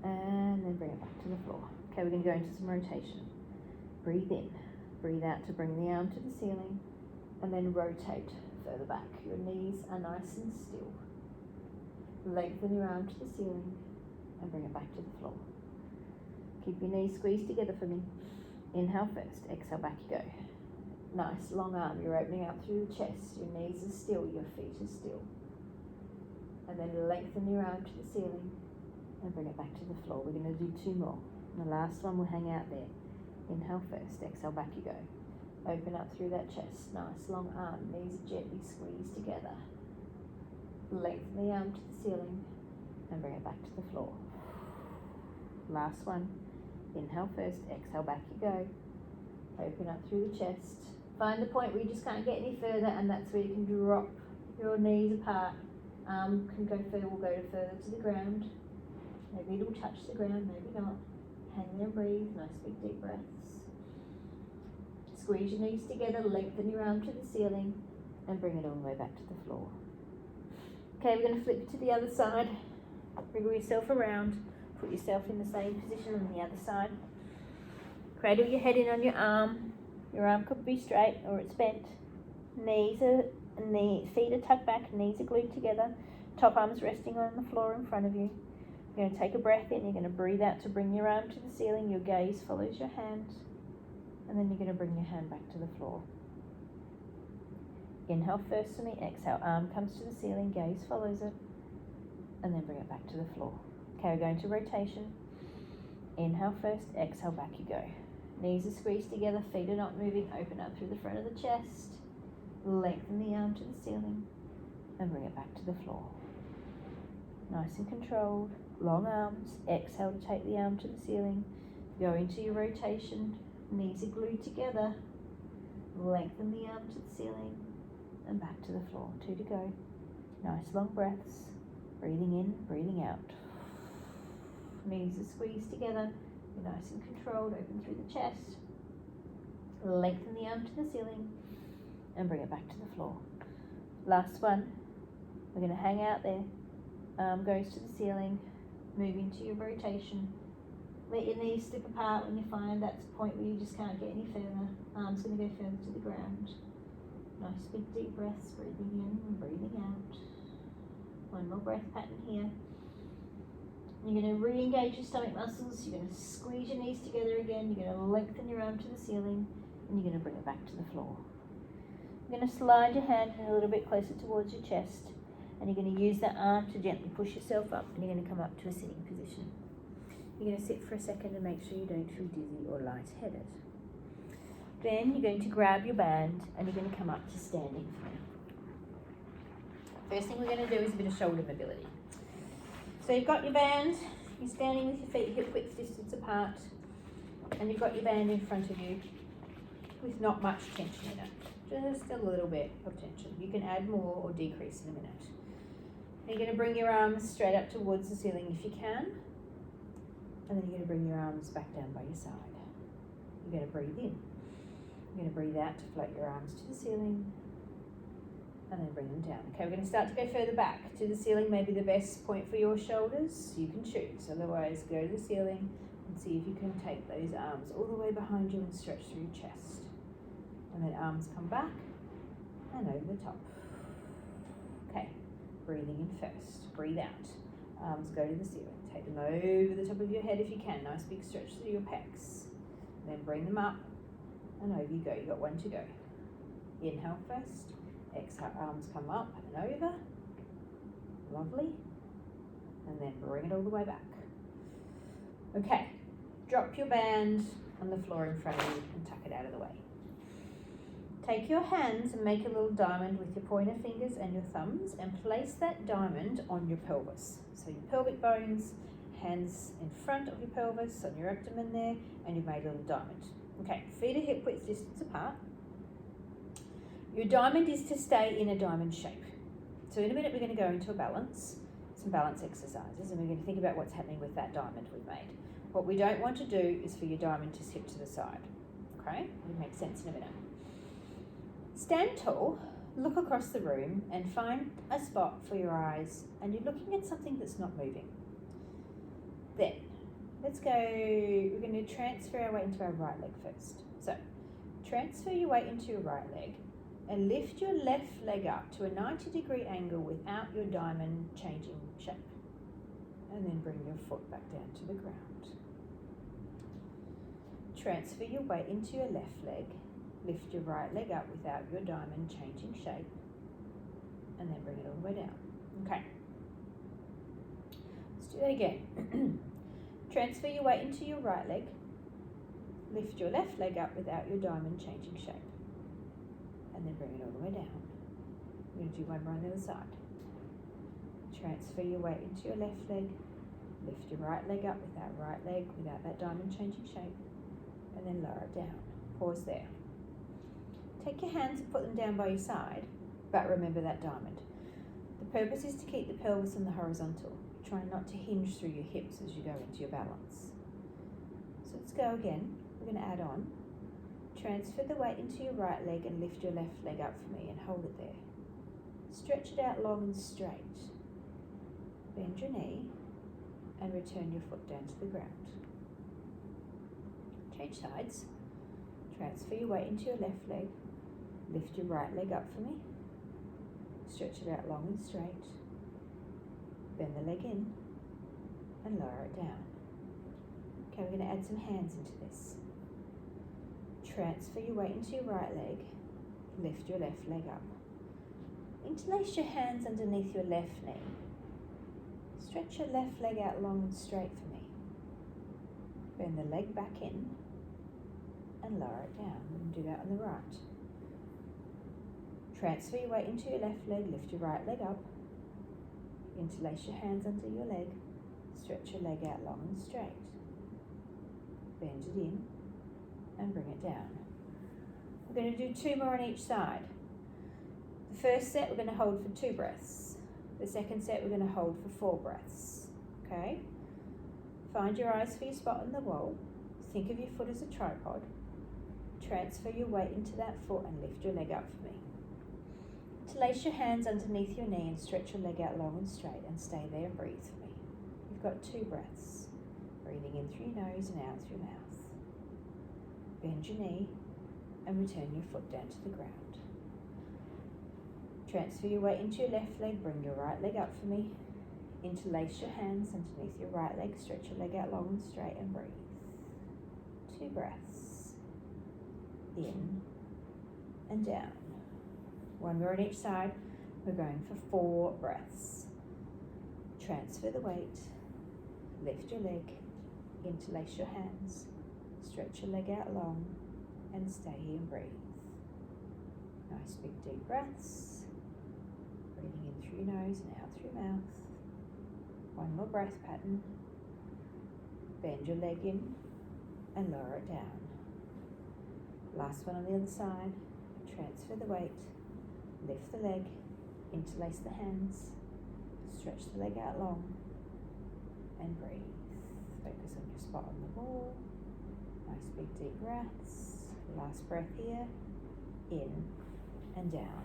and then bring it back to the floor. Okay, we're going to go into some rotation. Breathe in, breathe out to bring the arm to the ceiling, and then rotate further back. Your knees are nice and still. Lengthen your arm to the ceiling and bring it back to the floor. Keep your knees squeezed together for me. Inhale first, exhale, back you go. Nice long arm, you're opening out through the chest. Your knees are still, your feet are still. And then lengthen your arm to the ceiling and bring it back to the floor. We're going to do 2 more. And the last one will hang out there. Inhale first, exhale, back you go. Open up through that chest. Nice long arm, knees gently squeezed together. Lengthen the arm to the ceiling and bring it back to the floor. Last one. Inhale first, exhale, back you go. Open up through the chest. Find the point where you just can't get any further, and that's where you can drop your knees apart. Arm can go further, will go further to the ground. Maybe it'll touch the ground, maybe not. Hang there and breathe. Nice big deep breaths. Squeeze your knees together, lengthen your arm to the ceiling, and bring it all the way back to the floor. Okay, we're going to flip to the other side. Wriggle yourself around. Put yourself in the same position on the other side. Cradle your head in on your arm. Your arm could be straight or it's bent. Feet are tucked back, knees are glued together. Top arm's resting on the floor in front of you. You're going to take a breath in. You're going to breathe out to bring your arm to the ceiling. Your gaze follows your hand. And then you're going to bring your hand back to the floor. Inhale first for me. Exhale. Arm comes to the ceiling. Gaze follows it. And then bring it back to the floor. Okay, we're going to rotation. Inhale first. Exhale. Back you go. Knees are squeezed together. Feet are not moving. Open up through the front of the chest. Lengthen the arm to the ceiling. And bring it back to the floor. Nice and controlled. Long arms. Exhale to take the arm to the ceiling. Go into your rotation. Knees are glued together. Lengthen the arm to the ceiling. And back to the floor. 2 to go. Nice long breaths. Breathing in, breathing out. Knees are squeezed together. You're nice and controlled. Open through the chest. Lengthen the arm to the ceiling. And bring it back to the floor. Last one. We're going to hang out there. Arm goes to the ceiling. Move into your rotation. Let your knees slip apart when you find that's the point where you just can't get any further. Arm's going to go further to the ground. Nice big deep breaths, breathing in and breathing out. One more breath pattern here. You're going to re-engage your stomach muscles. You're going to squeeze your knees together again. You're going to lengthen your arm to the ceiling, and you're going to bring it back to the floor. You're going to slide your hand in a little bit closer towards your chest, and you're going to use that arm to gently push yourself up, and you're going to come up to a sitting position. You're going to sit for a second and make sure you don't feel dizzy or lightheaded. Then you're going to grab your band and you're going to come up to standing for now. First thing we're going to do is a bit of shoulder mobility. So you've got your band, you're standing with your feet hip width distance apart, and you've got your band in front of you with not much tension in it. Just a little bit of tension. You can add more or decrease in a minute. You're going to bring your arms straight up towards the ceiling if you can. And then you're going to bring your arms back down by your side. You're going to breathe in. You're going to breathe out to float your arms to the ceiling. And then bring them down. Okay, we're going to start to go further back to the ceiling. Maybe the best point for your shoulders. You can choose. Otherwise, go to the ceiling and see if you can take those arms all the way behind you and stretch through your chest. And then arms come back and over the top. Okay, breathing in first. Breathe out. Arms go to the ceiling. Take them over the top of your head if you can. Nice big stretch through your pecs. Then bring them up and over you go. You've got one to go. Inhale first. Exhale, arms come up and over. Lovely. And then bring it all the way back. Okay, drop your band on the floor in front of you and tuck it out of the way. Take your hands and make a little diamond with your pointer fingers and your thumbs and place that diamond on your pelvis. So your pelvic bones, hands in front of your pelvis, on your abdomen there, and you've made a little diamond. Okay, feet are hip width distance apart. Your diamond is to stay in a diamond shape. So in a minute we're going to go into some balance exercises, and we're going to think about what's happening with that diamond we've made. What we don't want to do is for your diamond to sit to the side. Okay, it'll make sense in a minute. Stand tall, look across the room and find a spot for your eyes, and you're looking at something that's not moving. Then, let's go, we're going to transfer our weight into our right leg first. So, transfer your weight into your right leg and lift your left leg up to a 90-degree angle without your diamond changing shape. And then bring your foot back down to the ground. Transfer your weight into your left leg. Lift your right leg up without your diamond changing shape. And then bring it all the way down. Okay. Let's do that again. Transfer your weight into your right leg. Lift your left leg up without your diamond changing shape. And then bring it all the way down. We're going to do one more on the other side. Transfer your weight into your left leg. Lift your right leg up without that diamond changing shape. And then lower it down. Pause there. Take your hands and put them down by your side, but remember that diamond. The purpose is to keep the pelvis on the horizontal. Try not to hinge through your hips as you go into your balance. So let's go again. We're going to add on. Transfer the weight into your right leg and lift your left leg up for me and hold it there. Stretch it out long and straight. Bend your knee and return your foot down to the ground. Change sides. Transfer your weight into your left leg. Lift your right leg up for me. Stretch it out long and straight. Bend the leg in and lower it down. Okay, we're going to add some hands into this. Transfer your weight into your right leg. Lift your left leg up. Interlace your hands underneath your left knee. Stretch your left leg out long and straight for me. Bend the leg back in and lower it down. We can do that on the right. Transfer your weight into your left leg, lift your right leg up. Interlace your hands under your leg. Stretch your leg out long and straight. Bend it in and bring it down. We're going to do 2 more on each side. The first set we're going to hold for 2 breaths. The second set we're going to hold for 4 breaths. Okay? Find your eyes for your spot on the wall. Think of your foot as a tripod. Transfer your weight into that foot and lift your leg up for me. Interlace your hands underneath your knee and stretch your leg out long and straight and stay there and breathe for me. You've got 2 breaths. Breathing in through your nose and out through your mouth. Bend your knee and return your foot down to the ground. Transfer your weight into your left leg, bring your right leg up for me. Interlace your hands underneath your right leg, stretch your leg out long and straight and breathe. 2 breaths. In and down. 1 more on each side. We're going for 4 breaths. Transfer the weight, lift your leg, interlace your hands, stretch your leg out long and stay here and breathe. Nice big deep breaths. Breathing in through your nose and out through your mouth. 1 more breath pattern. Bend your leg in and lower it down. Last one on the other side. Transfer the weight, lift the leg, interlace the hands, stretch the leg out long and breathe. Focus on your spot on the wall. Nice big deep breaths. Last breath here. In and down.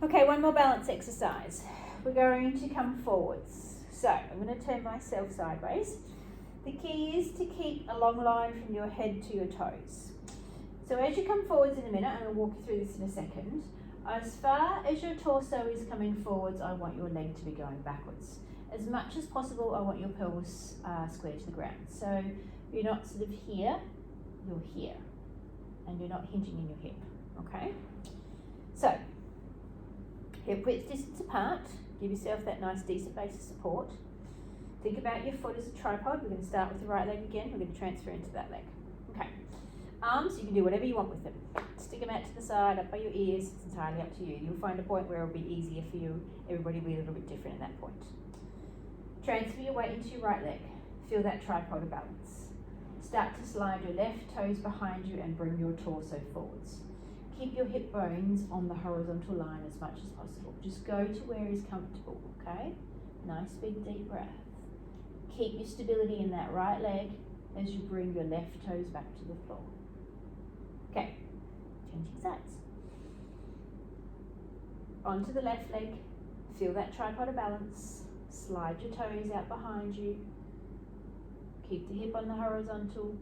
Okay, 1 more balance exercise. We're going to come forwards. So I'm going to turn myself sideways. The key is to keep a long line from your head to your toes. So as you come forwards in a minute, and I'll walk you through this in a second, as far as your torso is coming forwards, I want your leg to be going backwards. As much as possible, I want your pelvis square to the ground. So you're not sort of here, you're here. And you're not hinging in your hip, okay? So, hip width distance apart. Give yourself that nice decent base of support. Think about your foot as a tripod. We're going to start with the right leg again. We're going to transfer into that leg. Okay. Arms, you can do whatever you want with them. Stick them out to the side, up by your ears. It's entirely up to you. You'll find a point where it'll be easier for you. Everybody will be a little bit different at that point. Transfer your weight into your right leg. Feel that tripod of balance. Start to slide your left toes behind you and bring your torso forwards. Keep your hip bones on the horizontal line as much as possible. Just go to where is comfortable, okay? Nice big deep breath. Keep your stability in that right leg as you bring your left toes back to the floor. Okay, changing sides. Onto the left leg. Feel that tripod of balance. Slide your toes out behind you. Keep the hip on the horizontal.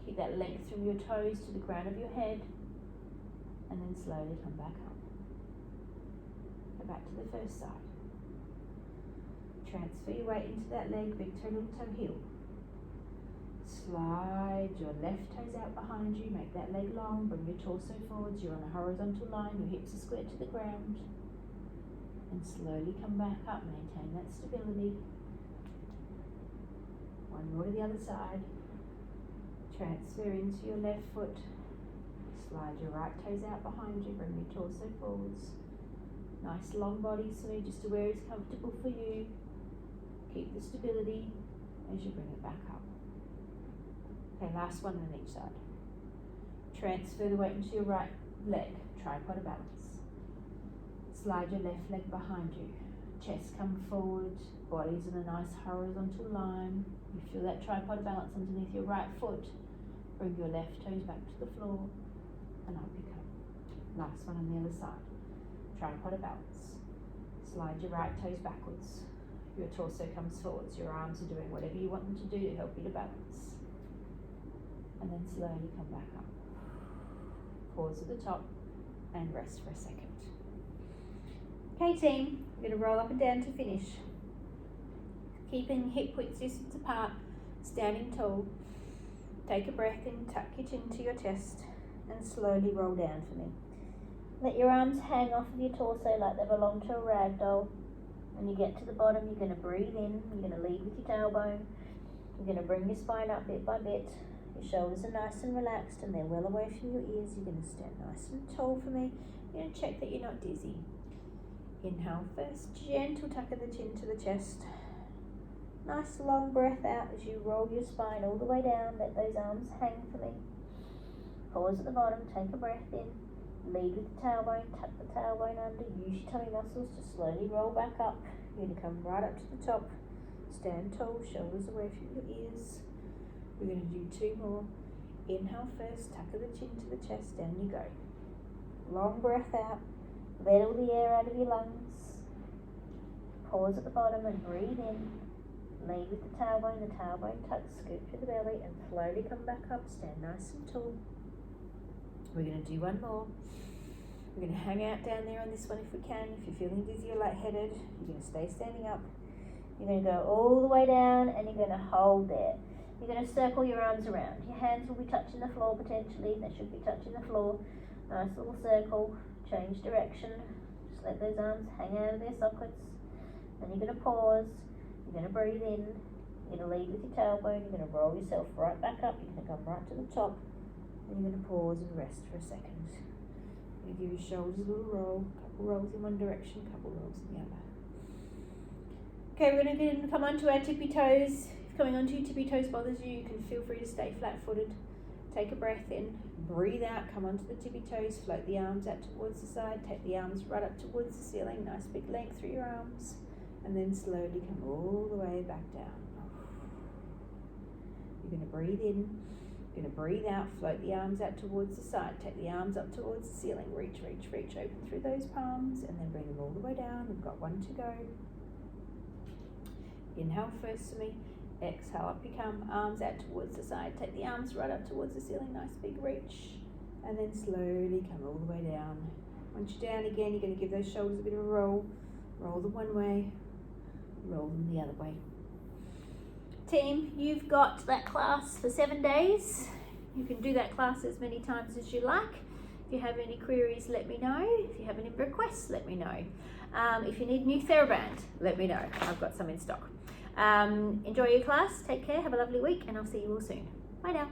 Keep that length from your toes to the crown of your head. And then slowly come back up. Go back to the first side. Transfer your weight into that leg, big toe, little toe, heel. Slide your left toes out behind you, make that leg long, bring your torso forwards, you're on a horizontal line, your hips are squared to the ground. And slowly come back up, maintain that stability. 1 more to the other side. Transfer into your left foot. Slide your right toes out behind you, bring your torso forwards. Nice long body swing, just to where it's comfortable for you. Keep the stability as you bring it back up. Okay, last one on each side. Transfer the weight into your right leg, tripod of balance. Slide your left leg behind you. Chest come forward, body's in a nice horizontal line. You feel that tripod of balance underneath your right foot. Bring your left toes back to the floor and up you come. Last one on the other side. Tripod of balance. Slide your right toes backwards. Your torso comes forwards. Your arms are doing whatever you want them to do to help you to balance. And then slowly come back up. Pause at the top and rest for a second. Okay team, we're going to roll up and down to finish. Keeping hip width distance apart, standing tall. Take a breath in, tuck your chin to your chest and slowly roll down for me. Let your arms hang off of your torso like they belong to a rag doll. When you get to the bottom, you're going to breathe in, you're going to lead with your tailbone. You're going to bring your spine up bit by bit. Your shoulders are nice and relaxed and they're well away from your ears. You're going to stand nice and tall for me. You're going to check that you're not dizzy. Inhale first, gentle tuck of the chin to the chest. Nice long breath out as you roll your spine all the way down. Let those arms hang for me. Pause at the bottom, take a breath in. Lead with the tailbone, tuck the tailbone under. Use your tummy muscles to slowly roll back up. You're going to come right up to the top. Stand tall, shoulders away from your ears. We're going to do 2 more. Inhale first, tuck of the chin to the chest, down you go. Long breath out. Let all the air out of your lungs. Pause at the bottom and breathe in. Lead with the tailbone tuck, scoop to the belly and slowly come back up. Stand nice and tall. We're going to do 1 more. We're going to hang out down there on this one if we can. If you're feeling dizzy or lightheaded, you're going to stay standing up. You're going to go all the way down and you're going to hold there. You're going to circle your arms around. Your hands will be touching the floor potentially. They should be touching the floor. Nice little circle. Change direction. Just let those arms hang out of their sockets. Then you're going to pause. You're going to breathe in. You're going to lead with your tailbone. You're going to roll yourself right back up. You're going to come right to the top. And you're going to pause and rest for a second. You're going to give your shoulders a little roll. Couple rolls in one direction, couple rolls in the other. Okay, we're going to come onto our tippy toes. If coming onto your tippy toes bothers you, you can feel free to stay flat-footed. Take a breath in, breathe out, come onto the tippy toes, float the arms out towards the side, take the arms right up towards the ceiling, nice big length through your arms, and then slowly come all the way back down. You're going to breathe in, you're going to breathe out, float the arms out towards the side, take the arms up towards the ceiling, reach, open through those palms, and then bring them all the way down. We've got 1 to go. Inhale first for me. Exhale, up you come, arms out towards the side. Take the arms right up towards the ceiling, nice big reach. And then slowly come all the way down. Once you're down again, you're going to give those shoulders a bit of a roll. Roll them one way, roll them the other way. Team, you've got that class for 7 days. You can do that class as many times as you like. If you have any queries, let me know. If you have any requests, let me know. If you need new theraband, let me know. I've got some in stock. Enjoy your class, take care, have a lovely week, and I'll see you all soon. Bye now.